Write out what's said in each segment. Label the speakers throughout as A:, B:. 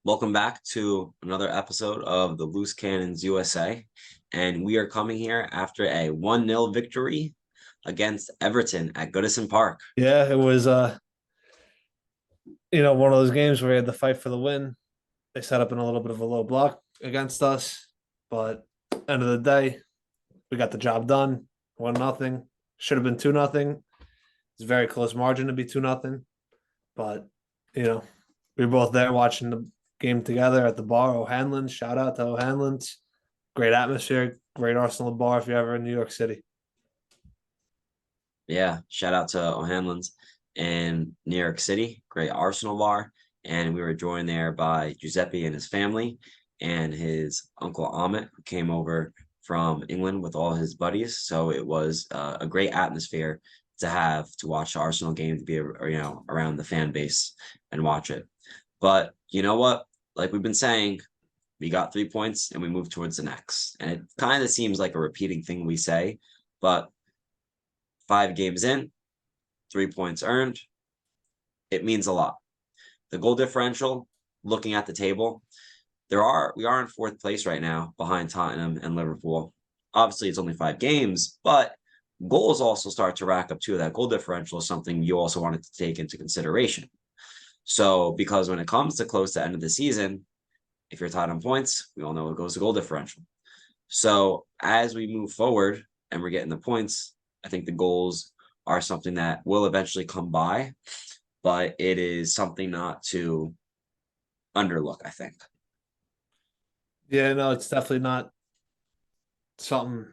A: Welcome back to another episode of the Loose Cannons USA. And we are coming here after a 1-0 victory against Everton at Goodison Park.
B: Yeah, it was one of those games where we had to fight for the win. They set up in a little bit of a low block against us, but end of the day, we got the job done. 1-0. Should have been 2-0. It's a very close margin to be 2-0. But you know, we were both there watching the game together at the bar. O'Hanlon's, shout out to O'Hanlon's. Great atmosphere, great Arsenal bar if you're ever in New York City.
A: Yeah, shout out to O'Hanlon's in New York City. Great Arsenal bar. And we were joined there by Giuseppe and his family and his uncle Amit, who came over from England with all his buddies. So it was a great atmosphere to have to watch the Arsenal game, to be around the fan base and watch it. But you know what? Like we've been saying, we got 3 points and we move towards the next. And it kind of seems like a repeating thing we say, but 5 games in, 3 points earned. It means a lot. The goal differential, looking at the table, we are in fourth place right now behind Tottenham and Liverpool. Obviously, it's only 5 games, but goals also start to rack up too. That goal differential is something you also wanted to take into consideration. So, because when it comes to close to end of the season, if you're tied on points, we all know it goes to goal differential. So, as we move forward and we're getting the points, I think the goals are something that will eventually come by, but it is something not to underlook, I think.
B: Yeah, no, it's definitely not something.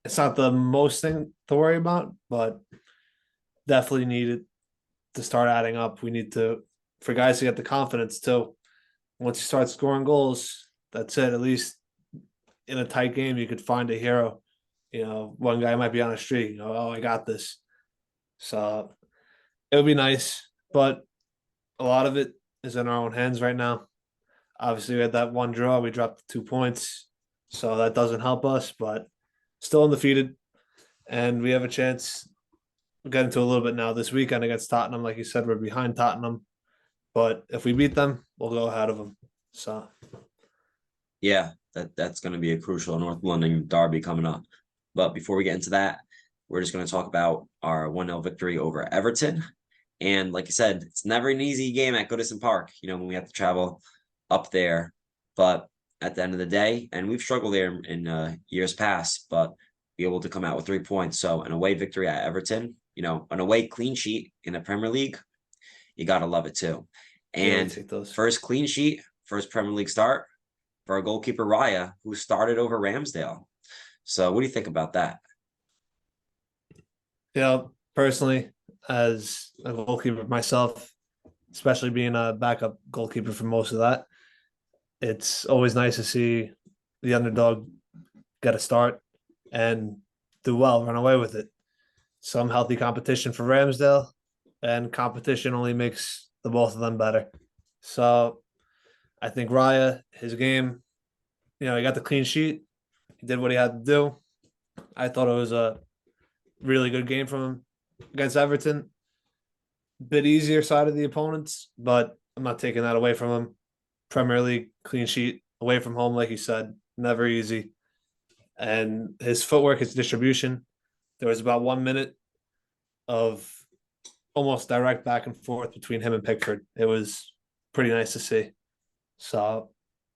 B: It's not the most thing to worry about, but definitely needed to start adding up. We need to, for guys to get the confidence too. Once you start scoring goals, that's it. At least in a tight game, you could find a hero. One guy might be on a streak. Oh, I got this. So it would be nice, but a lot of it is in our own hands right now. Obviously, we had that one draw. We dropped 2 points, so that doesn't help us. But still undefeated, and we have a chance. We'll get into a little bit now this weekend against Tottenham. Like you said, we're behind Tottenham, but if we beat them, we'll go ahead of them. So
A: Yeah, that's going to be a crucial North London derby coming up. But before we get into that, we're just going to talk about our 1-0 victory over Everton. And like I said, it's never an easy game at Goodison Park, when we have to travel up there. But at the end of the day, and we've struggled there in years past, but be able to come out with 3 points. So an away victory at Everton, an away clean sheet in the Premier League, you got to love it too.
B: yeah, we
A: And
B: take those.
A: first clean sheet, first Premier League start for our goalkeeper Raya, who started over Ramsdale. So what do you think about that?
B: Personally, as a goalkeeper myself, especially being a backup goalkeeper for most of that, it's always nice to see the underdog get a start and do well, run away with it. Some healthy competition for Ramsdale, and competition only makes the both of them better. So I think Raya, his game, he got the clean sheet. He did what he had to do. I thought it was a really good game from him against Everton. Bit easier side of the opponents, but I'm not taking that away from him. Premier League clean sheet away from home, like you said, never easy. And his footwork, his distribution. There was about 1 minute of almost direct back and forth between him and Pickford. It was pretty nice to see. So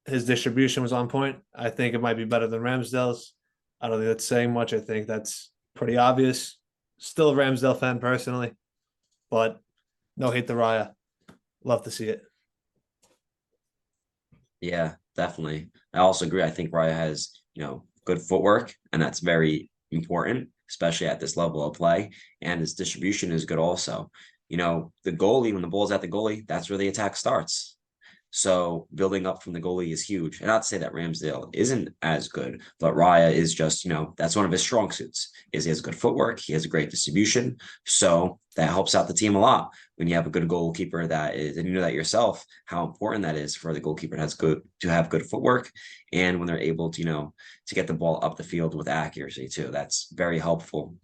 B: his distribution was on point. I think it might be better than Ramsdale's. I don't think that's saying much. I think that's pretty obvious. Still a Ramsdale fan personally, but no hate to Raya. Love to see it.
A: Yeah, definitely. I also agree. I think Raya has, good footwork, and that's very important, especially at this level of play. And his distribution is good also. The goalie, when the ball's at the goalie, that's where the attack starts. So building up from the goalie is huge. And not to say that Ramsdale isn't as good, but Raya is just, that's one of his strong suits. Is he has good footwork, he has a great distribution. So that helps out the team a lot when you have a good goalkeeper that is, and you know that yourself, how important that is for the goalkeeper to have good footwork. And when they're able to, to get the ball up the field with accuracy too. That's very helpful,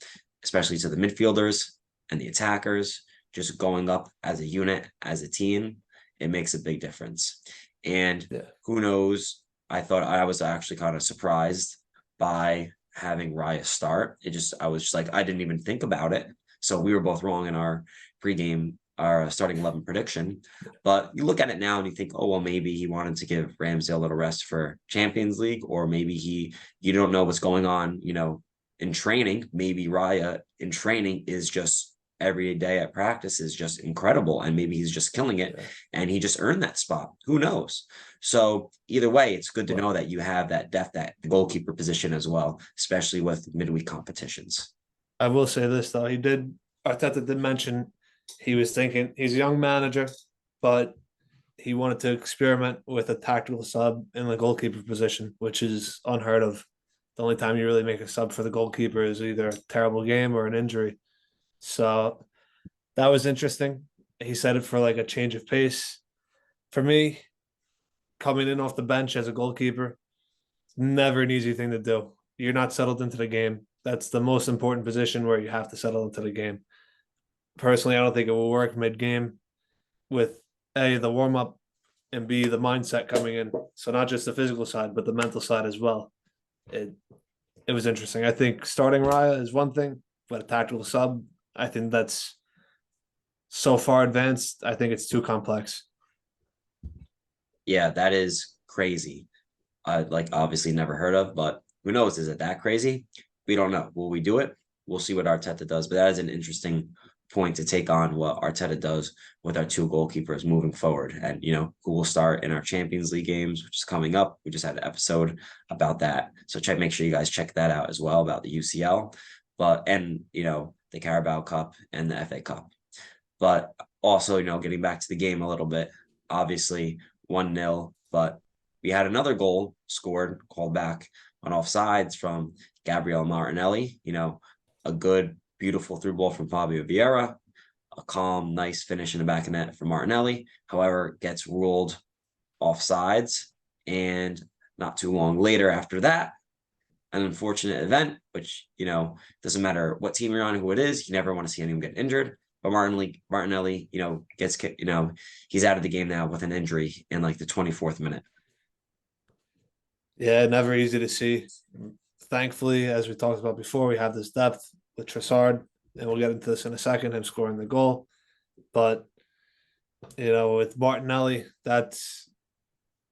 A: especially to the midfielders and the attackers, just going up as a unit, as a team it makes a big difference. And
B: Yeah.
A: who knows? I thought I was actually kind of surprised by having Raya start. I was just like, I didn't even think about it. So we were both wrong in our pregame, our starting 11 prediction. But you look at it now and you think, oh, well, maybe he wanted to give Ramsey a little rest for Champions League, or maybe you don't know what's going on, in training. Maybe Raya in training is just every day at practice is just incredible. And maybe he's just killing it
B: Yeah.
A: and he just earned that spot. Who knows? So either way, it's good to
B: Well,
A: know that you have that depth at the goalkeeper position as well, especially with midweek competitions.
B: I will say this though, Arteta did mention he was thinking he's a young manager, but he wanted to experiment with a tactical sub in the goalkeeper position, which is unheard of. The only time you really make a sub for the goalkeeper is either a terrible game or an injury. So that was interesting. He said it for like a change of pace. For me, coming in off the bench as a goalkeeper, never an easy thing to do. You're not settled into the game. That's the most important position where you have to settle into the game. Personally, I don't think it will work mid game with A, the warm up, and B, the mindset coming in. So not just the physical side, but the mental side as well. It it was interesting. I think starting Raya is one thing, but a tactical sub, I think that's so far advanced. I think it's too complex.
A: Yeah, that is crazy. Like obviously never heard of, but who knows? Is it that crazy? We don't know. Will we do it? We'll see what Arteta does. But that is an interesting point to take on what Arteta does with our two goalkeepers moving forward, and who will start in our Champions League games, which is coming up. We just had an episode about that, so make sure you guys check that out as well about the UCL, and the Carabao Cup and the FA Cup. But also, getting back to the game a little bit, obviously 1-0, but we had another goal scored, called back on offsides from Gabriel Martinelli. A good, beautiful through ball from Fabio Vieira, a calm, nice finish in the back of net from Martinelli. However, gets ruled offsides. And not too long later after that, an unfortunate event, which, doesn't matter what team you're on, who it is, you never want to see anyone get injured. But Martinelli, gets kicked, he's out of the game now with an injury in like the 24th minute.
B: Yeah, never easy to see. Thankfully, as we talked about before, we have this depth with Trossard, and we'll get into this in a second, him scoring the goal. But, with Martinelli, that's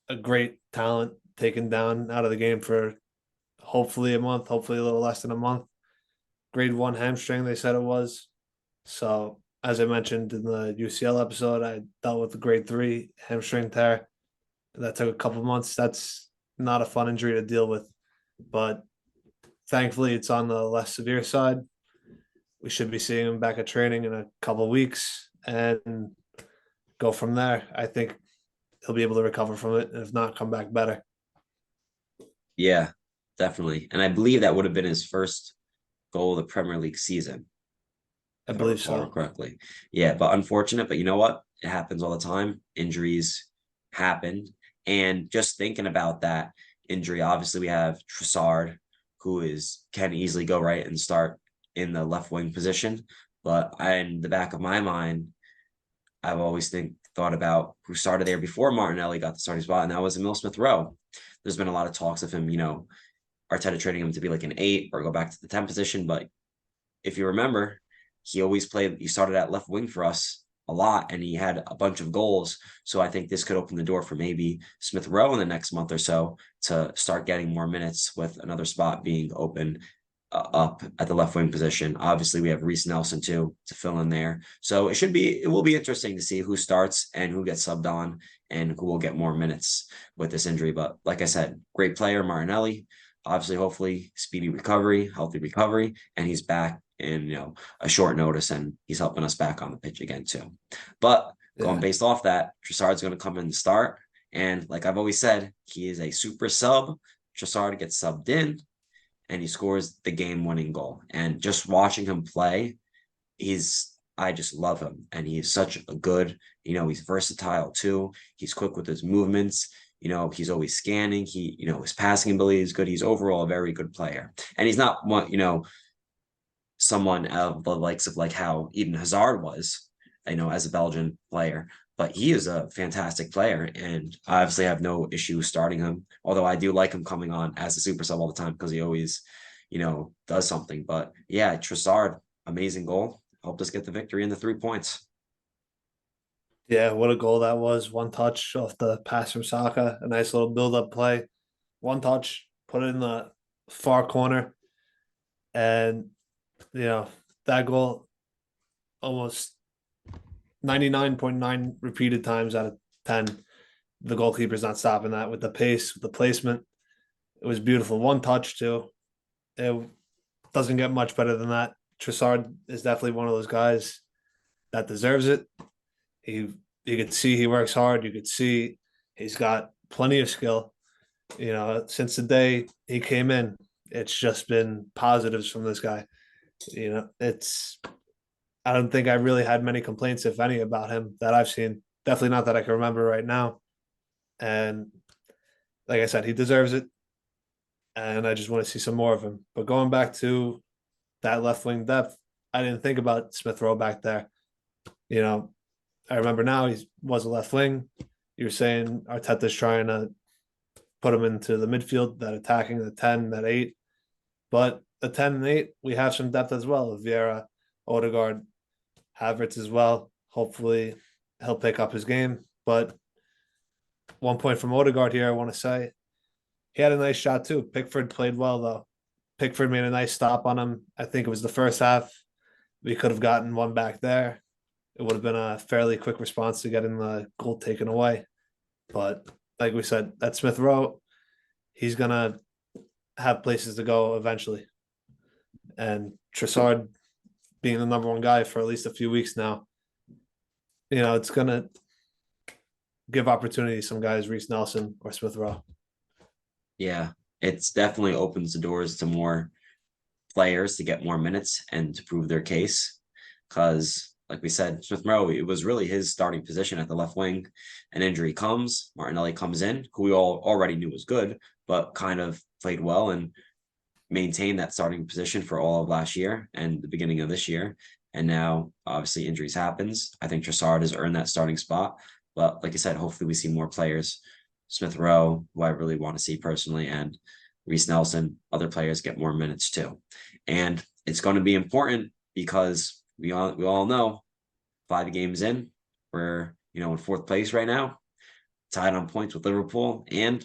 B: a great talent taken down out of the game for hopefully a month, hopefully a little less than a month. Grade 1 hamstring, they said it was. So, as I mentioned in the UCL episode, I dealt with the grade 3 hamstring tear. That took a couple months. That's not a fun injury to deal with, but thankfully it's on the less severe side. We should be seeing him back at training in a couple of weeks and go from there. I think he'll be able to recover from it, and if not, come back better.
A: Yeah, definitely. And I believe that would have been his first goal of the Premier League season,
B: I
A: if I
B: believe
A: recall
B: so.
A: correctly. Yeah, but unfortunate. But you know what? It happens all the time. Injuries happen. And just thinking about that injury, obviously we have Trossard, who can easily go right and start in the left wing position. But in the back of my mind, I've always thought about who started there before Martinelli got the starting spot, and that was Emil Smith Rowe. There's been a lot of talks of him, Arteta trading him to be like an 8 or go back to the 10 position. But if you remember, he started at left wing for us a lot, and he had a bunch of goals. So I think this could open the door for maybe Smith Rowe in the next month or so to start getting more minutes with another spot being open up at the left wing position. Obviously, we have Reece Nelson too to fill in there. So it will be interesting to see who starts and who gets subbed on and who will get more minutes with this injury. But like I said, great player, Martinelli. Obviously, hopefully, speedy recovery, healthy recovery, and he's back in a short notice, and he's helping us back on the pitch again too. But going
B: Yeah.
A: based off that, Trossard's going to come in and start, and like I've always said, he is a super sub. Trossard gets subbed in, and he scores the game-winning goal. And just watching him play, I just love him, and he's such a good. He's versatile too. He's quick with his movements. He's always scanning. His passing ability is good. He's overall a very good player, and he's not one, someone of the likes of like how Eden Hazard was as a Belgian player. But he is a fantastic player, and I obviously have no issue starting him. Although I do like him coming on as a super sub all the time because he always, does something. But yeah, Trossard, amazing goal. Helped us get the victory and the 3 points.
B: Yeah, what a goal that was. One touch off the pass from Saka, a nice little build-up play. One touch, put it in the far corner. And, you know, that goal almost 99.9 repeated times out of 10. The goalkeeper's not stopping that with the pace, with the placement. It was beautiful. One touch, too. It doesn't get much better than that. Trossard is definitely one of those guys that deserves it. He You could see he works hard. You could see he's got plenty of skill. Since the day he came in, it's just been positives from this guy. It's I don't think I really had many complaints, if any, about him that I've seen. Definitely not that I can remember right now. And like I said, he deserves it. And I just want to see some more of him. But going back to that left wing depth, I didn't think about Smith Rowe back there. You know, I remember now he was a left wing. You're saying Arteta's trying to put him into the midfield, that attacking the 10, that 8. But the 10 and 8, we have some depth as well. Vieira, Odegaard, Havertz as well. Hopefully he'll pick up his game. But 1 point from Odegaard here, I want to say. He had a nice shot too. Pickford played well though. Pickford made a nice stop on him. I think it was the first half. We could have gotten one back there. It would have been a fairly quick response to getting the goal taken away. But like we said, that Smith Rowe, he's gonna have places to go eventually. And Trossard being the number one guy for at least a few weeks now, it's gonna give opportunity to some guys, Reece Nelson or Smith Rowe.
A: Yeah, it's definitely opens the doors to more players to get more minutes and to prove their case. Because, like we said, Smith Rowe, it was really his starting position at the left wing. An injury comes, Martinelli comes in, who we all already knew was good, but kind of played well and maintained that starting position for all of last year and the beginning of this year. And now, obviously, injuries happens. I think Trossard has earned that starting spot. But like I said, hopefully we see more players. Smith Rowe, who I really want to see personally, and Reece Nelson, other players get more minutes too. And it's going to be important because we all know 5 games in, we're in fourth place right now, tied on points with Liverpool and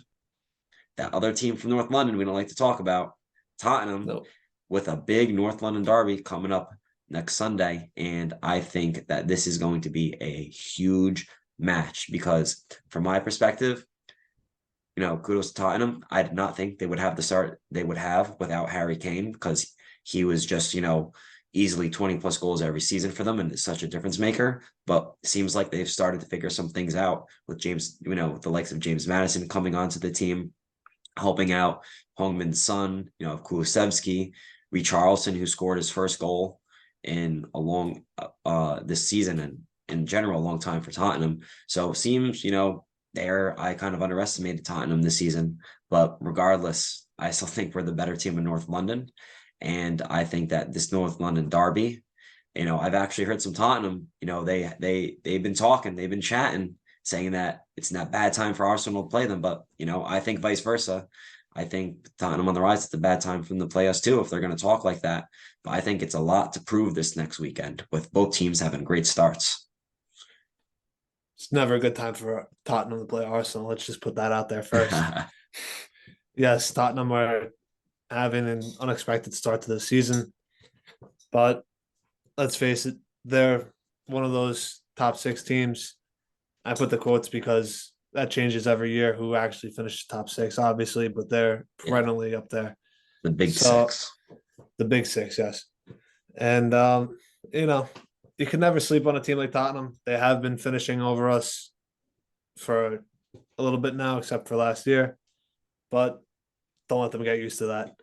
A: that other team from North London we don't like to talk about, Tottenham,
B: No.
A: with a big North London derby coming up next Sunday. And I think that this is going to be a huge match because, from my perspective, kudos to Tottenham. I did not think they would have the start they would have without Harry Kane because he was just, easily 20 plus goals every season for them and is such a difference maker. But it seems like they've started to figure some things out with James, with the likes of James Madison coming onto the team, helping out Hongmin's son, Kulusevski, Richarlison, who scored his first goal in a long this season and in general a long time for Tottenham. So it seems, I kind of underestimated Tottenham this season, but regardless, I still think we're the better team in North London. And I think that this North London derby, I've actually heard some Tottenham, they've been talking, they've been chatting, saying that it's not bad time for Arsenal to play them. But, I think vice versa. I think Tottenham on the rise, it's a bad time for them to play us too, if they're going to talk like that. But I think it's a lot to prove this next weekend with both teams having great starts.
B: It's never a good time for Tottenham to play Arsenal. Let's just put that out there first. Yes, Tottenham are having an unexpected start to the season, but let's face it, they're one of those top 6 teams. I put the quotes because that changes every year who actually finishes top 6, obviously, but they're
A: Yeah,
B: perennially up there.
A: the big
B: So
A: six.
B: the big 6, yes. And you know, you can never sleep on a team like Tottenham. They have been finishing over us for a little bit now, except for last year. But don't let them get used to that.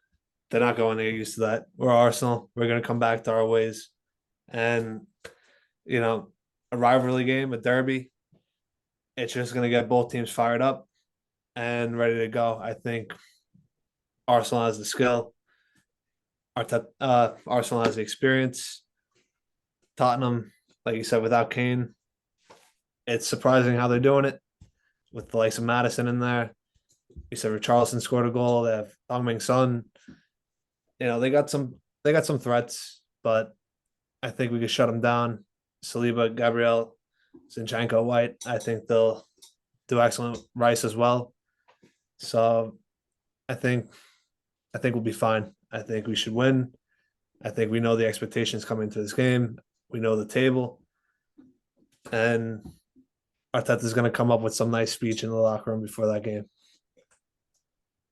B: They're not going to get used to that. We're Arsenal. We're going to come back to our ways. And, you know, a rivalry game, a derby, it's just going to get both teams fired up and ready to go. I think Arsenal has the skill. Arsenal has the experience. Tottenham, like you said, without Kane, it's surprising how they're doing it with the likes of Madison in there. You said Richarlison scored a goal. They have Heung-min Son. They got some threats, but I think we could shut them down. Saliba, Gabriel, Zinchenko, White. I think they'll do excellent. Rice as well. So I think I think we'll be fine. I think we should win. I think we know the expectations coming into this game. We know the table, and Arteta's going to come up with some nice speech in the locker room before that game.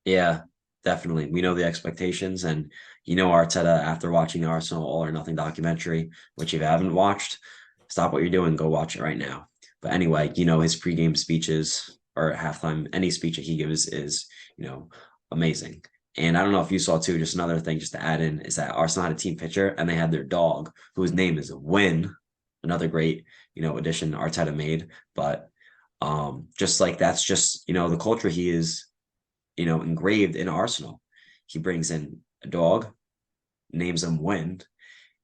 A: Yeah, definitely. We know the expectations, and Arteta after watching the Arsenal All or Nothing documentary, which if you haven't watched, stop what you're doing, go watch it right now. But anyway, his pregame speeches or halftime, any speech that he gives is, amazing. And I don't know if you saw too, just another thing just to add in is that Arsenal had a team picture and they had their dog, whose name is Win, another great, addition Arteta made. But just like that's just, the culture he is engraved in Arsenal. He brings in a dog, names him Wind,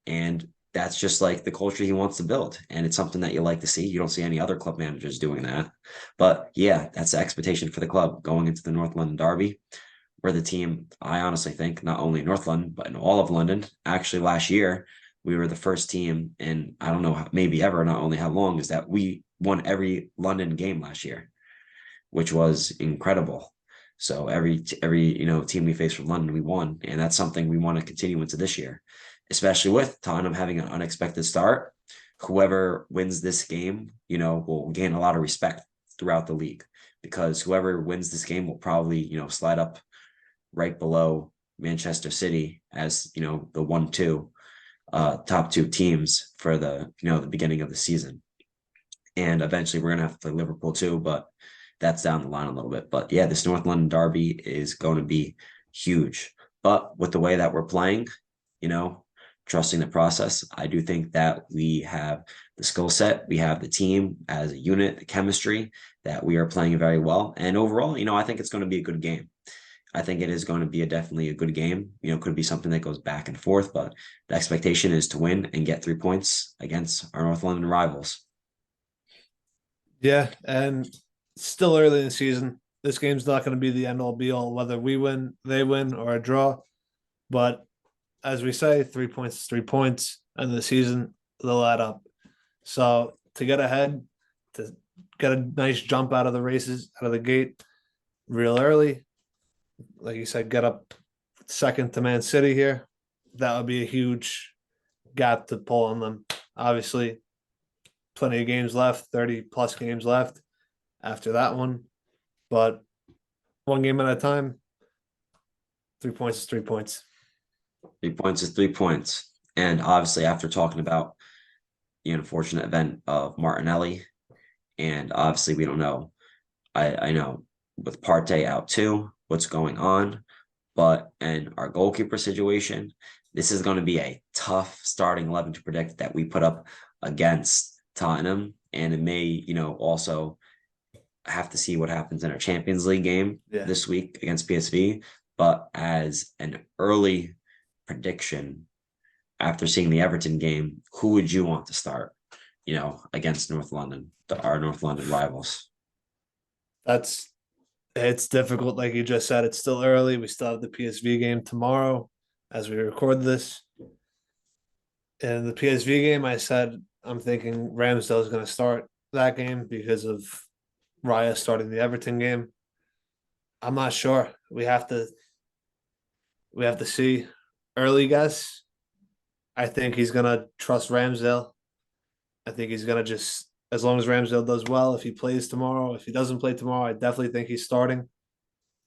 A: and that's just like the culture he wants to build. And it's something that you like to see. You don't see any other club managers doing that. But yeah, that's the expectation for the club going into the North London Derby. We're the team, I honestly think, not only in North London, but in all of London. Actually, last year, we were the first team in, I don't know, maybe ever, not only how long, is that we won every London game last year, which was incredible. So every team we faced from London, we won, and that's something we want to continue into this year, especially with Tottenham having an unexpected start. Whoever wins this game, will gain a lot of respect throughout the league because whoever wins this game will probably slide up right below Manchester City as the 1-2 top two teams for the beginning of the season, and eventually we're gonna have to play Liverpool too, but that's down the line a little bit. But yeah, this North London derby is going to be huge. But with the way that we're playing, trusting the process, I do think that we have the skill set, we have the team as a unit, the chemistry that we are playing very well. And overall, I think it's going to be a good game. I think it is going to be definitely a good game. Could be something that goes back and forth, but the expectation is to win and get 3 points against our North London rivals.
B: Yeah, and still early in the season. This game's not going to be the end all be all, whether we win, they win, or a draw. But as we say, 3 points is 3 points, and the season they'll add up. So to get ahead, to get a nice jump out of the races, out of the gate, real early, like you said, get up second to Man City here. That would be a huge gap to pull on them. Obviously, plenty of games left, 30 plus games left after that one. But one game at a time, 3 points is 3 points.
A: 3 points is 3 points. And obviously, after talking about the unfortunate event of Martinelli, and obviously we don't know. I know with Partey out too, what's going on, but in our goalkeeper situation, this is going to be a tough starting 11 to predict that we put up against Tottenham, and it may also have to see what happens in our Champions League game this week against PSV. But as an early prediction, after seeing the Everton game, who would you want to start? Against North London, our North London rivals.
B: It's difficult, like you just said. It's still early. We still have the PSV game tomorrow as we record this. In the PSV game, I said I'm thinking Ramsdale is going to start that game because of Raya starting the Everton game. I'm not sure. We have to see. Early guess. I think he's going to trust Ramsdale. I think he's going to just, as long as Ramsdale does well, if he plays tomorrow, if he doesn't play tomorrow, I definitely think he's starting.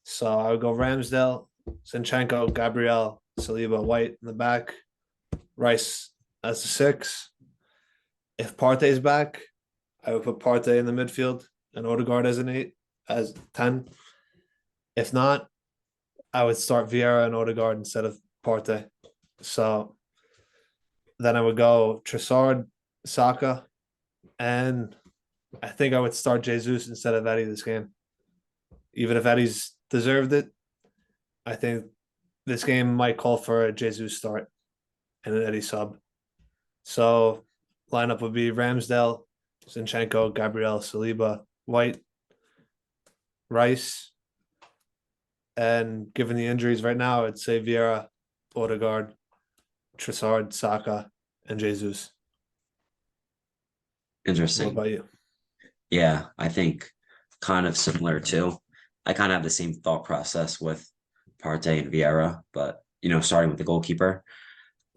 B: So I would go Ramsdale, Zinchenko, Gabriel, Saliba, White in the back, Rice as the 6. If Partey's back, I would put Partey in the midfield and Odegaard as an 8, as 10. If not, I would start Vieira and Odegaard instead of Partey. So then I would go Trossard, Saka, and I think I would start Jesus instead of Eddie this game. Even if Eddie's deserved it, I think this game might call for a Jesus start and an Eddie sub. So lineup would be Ramsdale, Zinchenko, Gabriel, Saliba, White, Rice, and given the injuries right now, I'd say Vieira, Odegaard, Trossard, Saka, and Jesus. What
A: Interesting.
B: about you?
A: Yeah, I think kind of similar too. I kind of have the same thought process with Partey and Vieira, but starting with the goalkeeper,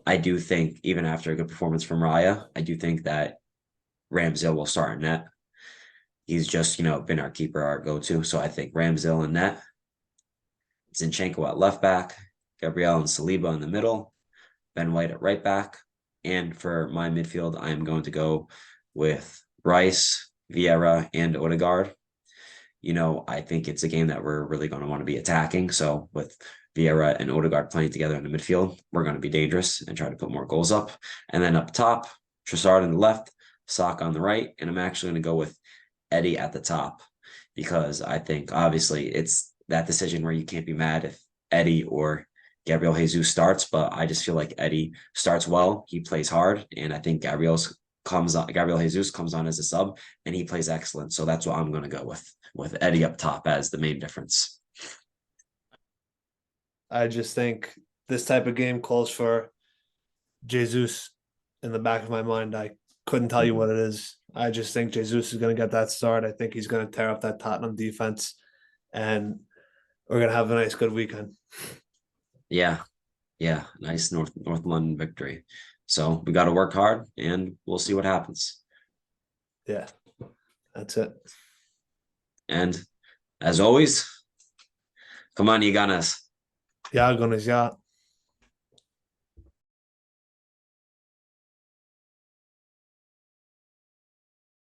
A: I do think even after a good performance from Raya, I do think that Ramsdale will start in net. He's just, been our keeper, our go-to. So I think Ramsdale in net, Zinchenko at left back, Gabriel and Saliba in the middle, Ben White at right back. And for my midfield, I am going to go with Rice, Vieira, and Odegaard. I think it's a game that we're really going to want to be attacking. So with Vieira and Odegaard playing together in the midfield, we're going to be dangerous and try to put more goals up. And then up top, Trossard on the left, Saka on the right. And I'm actually going to go with Eddie at the top because I think obviously it's that decision where you can't be mad if Eddie or Gabriel Jesus starts, but I just feel like Eddie starts well. He plays hard, and I think Gabriel Jesus comes on as a sub, and he plays excellent. So that's what I'm going to go with Eddie up top as the main difference.
B: I just think this type of game calls for Jesus in the back of my mind. I couldn't tell you
A: Mhm.
B: what it is. I just think Jesus is going to get that start. I think he's going to tear up that Tottenham defense, and we're going to have a nice, good weekend.
A: Yeah, yeah, nice North London victory. So we got to work hard, and we'll see what happens.
B: Yeah, that's it.
A: And as always, come on, you got us.
B: Ja, Gunners, ja.